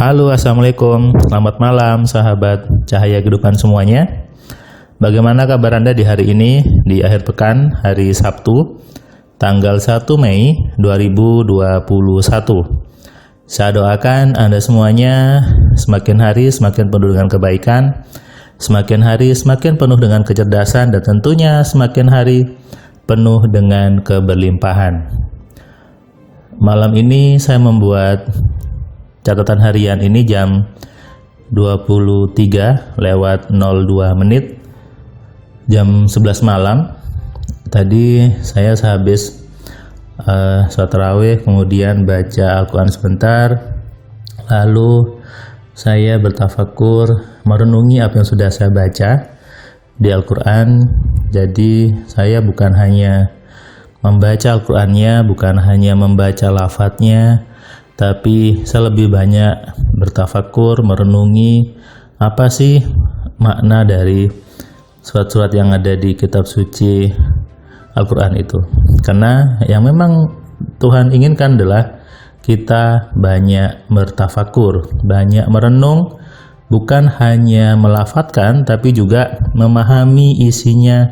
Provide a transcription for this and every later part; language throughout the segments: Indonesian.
Halo, assalamualaikum. Selamat malam, sahabat cahaya kehidupan semuanya. Bagaimana kabar Anda di hari ini, di akhir pekan, hari Sabtu, tanggal 1 Mei 2021. Saya doakan Anda semuanya semakin hari semakin penuh dengan kebaikan, semakin hari semakin penuh dengan kecerdasan, dan tentunya semakin hari penuh dengan keberlimpahan. Malam ini saya membuat catatan harian ini jam 23:02 jam 11 malam. Tadi saya sehabis sholat tarawih, kemudian baca Al-Quran sebentar, lalu saya bertafakur merenungi apa yang sudah saya baca di Al-Quran. Jadi saya bukan hanya membaca Al-Qurannya, bukan hanya membaca lafadznya, tapi saya lebih banyak bertafakur, merenungi apa sih makna dari surat-surat yang ada di kitab suci Al-Quran itu. Karena yang memang Tuhan inginkan adalah kita banyak bertafakur, banyak merenung, bukan hanya melafadzkan, tapi juga memahami isinya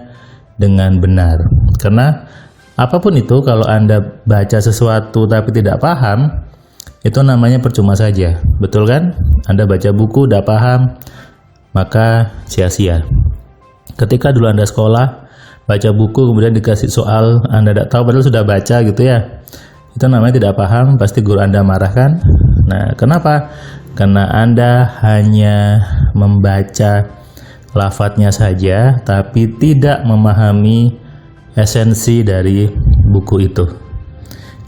dengan benar. Karena apapun itu, kalau Anda baca sesuatu tapi tidak paham, itu namanya percuma saja, betul kan? Anda baca buku, tidak paham, maka sia-sia. Ketika dulu Anda sekolah, baca buku, kemudian dikasih soal, Anda tidak tahu, padahal sudah baca gitu ya. Itu namanya tidak paham, pasti guru Anda marah kan? Nah, kenapa? Karena Anda hanya membaca lafadznya saja, tapi tidak memahami esensi dari buku itu.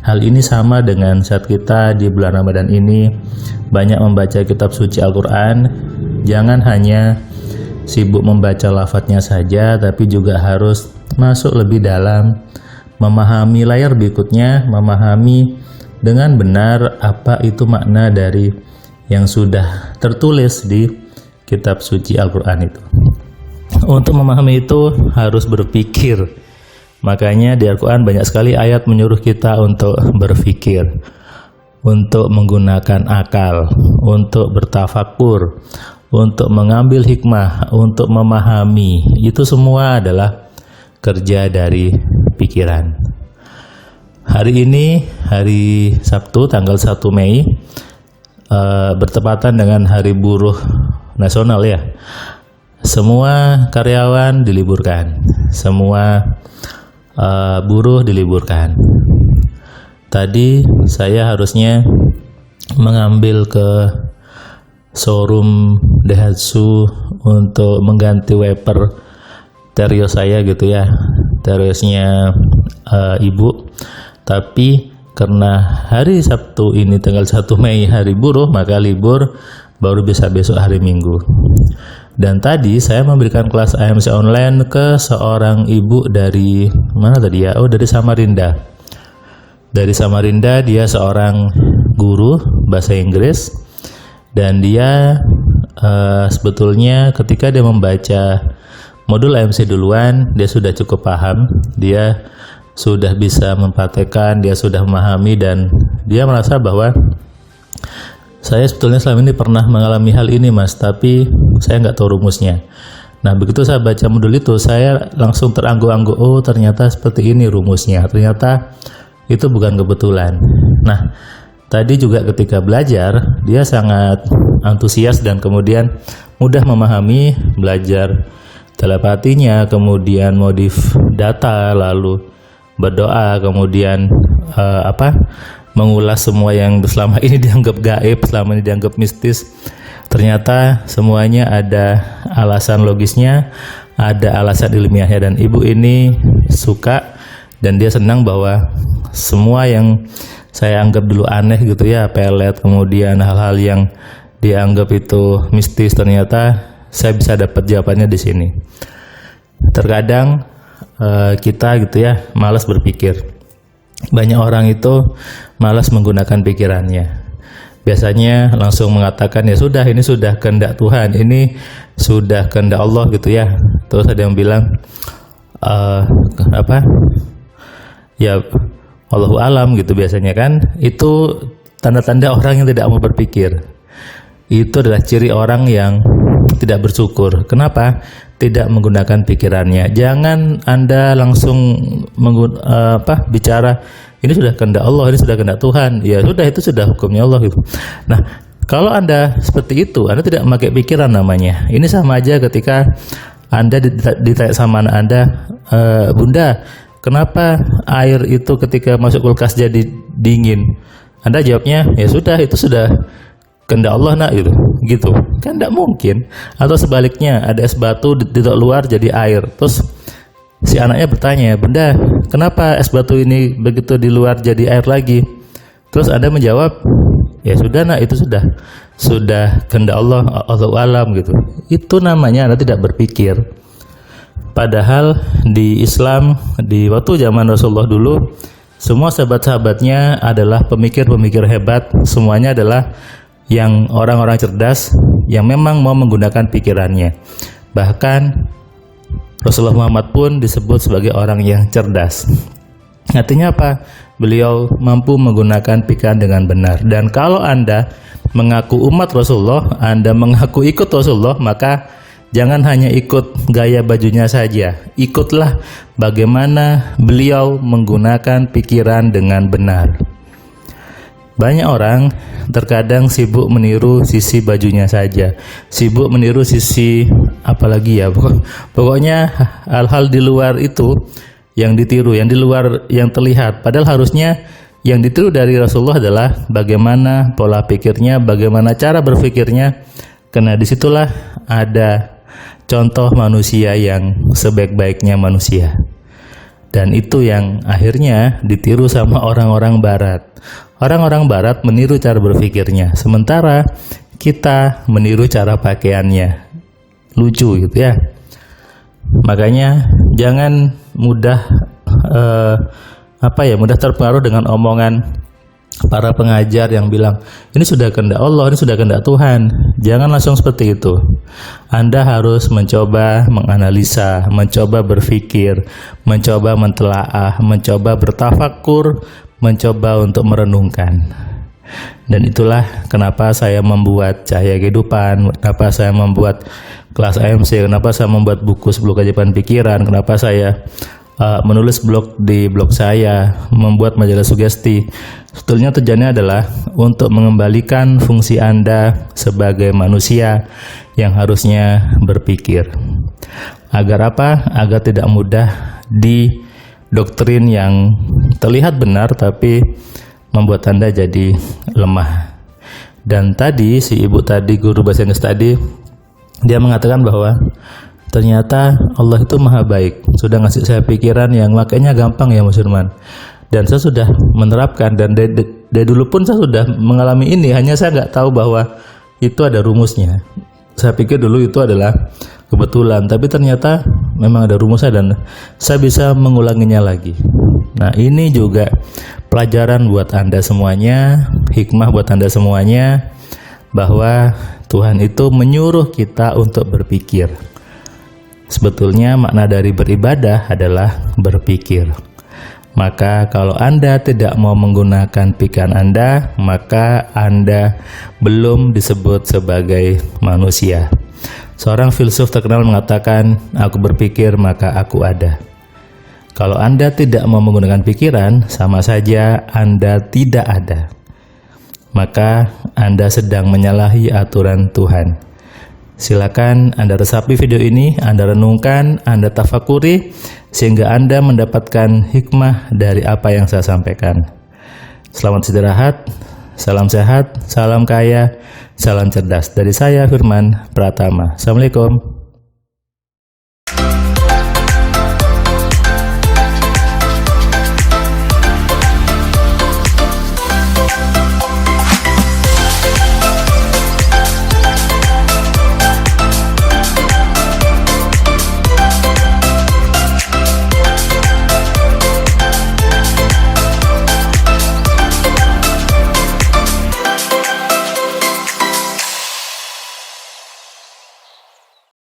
Hal ini sama dengan saat kita di bulan Ramadan ini banyak membaca kitab suci Al-Quran. Jangan hanya sibuk membaca lafadznya saja, tapi juga harus masuk lebih dalam, memahami layar berikutnya, memahami dengan benar apa itu makna dari yang sudah tertulis di kitab suci Al-Quran itu. Untuk memahami itu harus berpikir. Makanya di Al-Quran banyak sekali ayat menyuruh kita untuk berpikir, untuk menggunakan akal, untuk bertafakur, untuk mengambil hikmah, untuk memahami. Itu semua adalah kerja dari pikiran. Hari ini, hari Sabtu, tanggal 1 Mei, bertepatan dengan Hari Buruh Nasional ya. Semua karyawan diliburkan, semua buruh diliburkan. Tadi saya harusnya mengambil ke showroom Daihatsu untuk mengganti wiper Terios saya gitu ya, Teriosnya ibu. Tapi karena hari Sabtu ini tanggal 1 Mei hari buruh, maka libur, baru bisa besok hari Minggu. Dan tadi saya memberikan kelas AMC online ke seorang ibu dari mana tadi ya? Oh, dari Samarinda. Dari Samarinda, dia seorang guru bahasa Inggris, dan dia sebetulnya ketika dia membaca modul AMC duluan, dia sudah cukup paham, dia sudah bisa mempraktekkan, dia sudah memahami, dan dia merasa bahwa saya sebetulnya selama ini pernah mengalami hal ini mas, tapi saya nggak tahu rumusnya. Nah, begitu saya baca modul itu, saya langsung terangguk-angguk, oh ternyata seperti ini rumusnya, ternyata itu bukan kebetulan. Nah, tadi juga ketika belajar, dia sangat antusias dan kemudian mudah memahami, belajar telepatinya, kemudian modif data, lalu berdoa, kemudian mengulas semua yang selama ini dianggap gaib, selama ini dianggap mistis. Ternyata semuanya ada alasan logisnya, ada alasan ilmiahnya, dan ibu ini suka dan dia senang bahwa semua yang saya anggap dulu aneh gitu ya, pelet, kemudian hal-hal yang dianggap itu mistis, ternyata saya bisa dapat jawabannya di sini. Terkadang kita gitu ya malas berpikir. Banyak orang itu malas menggunakan pikirannya. Biasanya langsung mengatakan, ya sudah, ini sudah kehendak Tuhan, ini sudah kehendak Allah gitu ya. Terus ada yang bilang ya Allahu alam gitu biasanya kan. Itu tanda-tanda orang yang tidak mau berpikir. Itu adalah ciri orang yang tidak bersyukur. Kenapa? Tidak menggunakan pikirannya. Jangan Anda langsung bicara, ini sudah kehendak Allah, ini sudah kehendak Tuhan. Ya sudah, itu sudah hukumnya Allah gitu. Nah, kalau Anda seperti itu, Anda tidak memakai pikiran namanya. Ini sama aja ketika Anda ditanya sama anak Anda, Bunda, kenapa air itu ketika masuk kulkas jadi dingin? Anda jawabnya, ya sudah, itu sudah kehendak Allah nak, gitu kan tidak mungkin. Atau sebaliknya, ada es batu ditaruh luar jadi air, terus si anaknya bertanya, Bunda, kenapa es batu ini begitu di luar jadi air lagi? Terus Anda menjawab, ya sudah nak, itu sudah kehendak Allah, Allahu alam gitu. Itu namanya Anda tidak berpikir. Padahal di Islam, di waktu zaman Rasulullah dulu, semua sahabat-sahabatnya adalah pemikir-pemikir hebat. Semuanya adalah yang orang-orang cerdas yang memang mau menggunakan pikirannya. Bahkan Rasulullah Muhammad pun disebut sebagai orang yang cerdas. Artinya apa? Beliau mampu menggunakan pikiran dengan benar. Dan kalau Anda mengaku umat Rasulullah, Anda mengaku ikut Rasulullah, maka jangan hanya ikut gaya bajunya saja. Ikutlah bagaimana beliau menggunakan pikiran dengan benar. Banyak orang terkadang sibuk meniru sisi bajunya saja, sibuk meniru sisi apalagi ya, pokoknya hal-hal di luar itu yang ditiru, yang di luar yang terlihat. Padahal harusnya yang ditiru dari Rasulullah adalah bagaimana pola pikirnya, bagaimana cara berpikirnya, karena disitulah ada contoh manusia yang sebaik-baiknya manusia. Dan itu yang akhirnya ditiru sama orang-orang barat. Orang-orang barat meniru cara berpikirnya, sementara kita meniru cara pakaiannya. Lucu gitu ya. Makanya jangan mudah mudah terpengaruh dengan omongan para pengajar yang bilang ini sudah kehendak Allah, ini sudah kehendak Tuhan. Jangan langsung seperti itu. Anda harus mencoba menganalisa, mencoba berpikir, mencoba mentelaah, mencoba bertafakur, mencoba untuk merenungkan. Dan itulah kenapa saya membuat Cahaya Kehidupan, kenapa saya membuat kelas AMC, kenapa saya membuat buku 10 keajaiban pikiran, kenapa saya menulis blog di blog saya, membuat majalah sugesti. Sebetulnya tujuannya adalah untuk mengembalikan fungsi Anda sebagai manusia yang harusnya berpikir. Agar apa? Agar tidak mudah di doktrin yang terlihat benar tapi membuat Anda jadi lemah. Dan tadi si ibu tadi, guru bahasa Inggris tadi, dia mengatakan bahwa ternyata Allah itu maha baik, sudah ngasih saya pikiran yang makanya gampang ya Mas Firman. Dan saya sudah menerapkan, dan dari dulu pun saya sudah mengalami ini, hanya saya nggak tahu bahwa itu ada rumusnya. Saya pikir dulu itu adalah kebetulan, tapi ternyata memang ada rumusnya dan saya bisa mengulanginya lagi. Nah, ini juga pelajaran buat Anda semuanya, hikmah buat Anda semuanya, bahwa Tuhan itu menyuruh kita untuk berpikir. Sebetulnya makna dari beribadah adalah berpikir. Maka kalau Anda tidak mau menggunakan pikiran Anda, maka Anda belum disebut sebagai manusia. Seorang filsuf terkenal mengatakan, aku berpikir maka aku ada. Kalau Anda tidak mau menggunakan pikiran, sama saja Anda tidak ada. Maka Anda sedang menyalahi aturan Tuhan. Silakan Anda resapi video ini, Anda renungkan, Anda tafakuri, sehingga Anda mendapatkan hikmah dari apa yang saya sampaikan. Selamat istirahat, salam sehat, salam kaya, salam cerdas. Dari saya Firman Pratama. Assalamualaikum.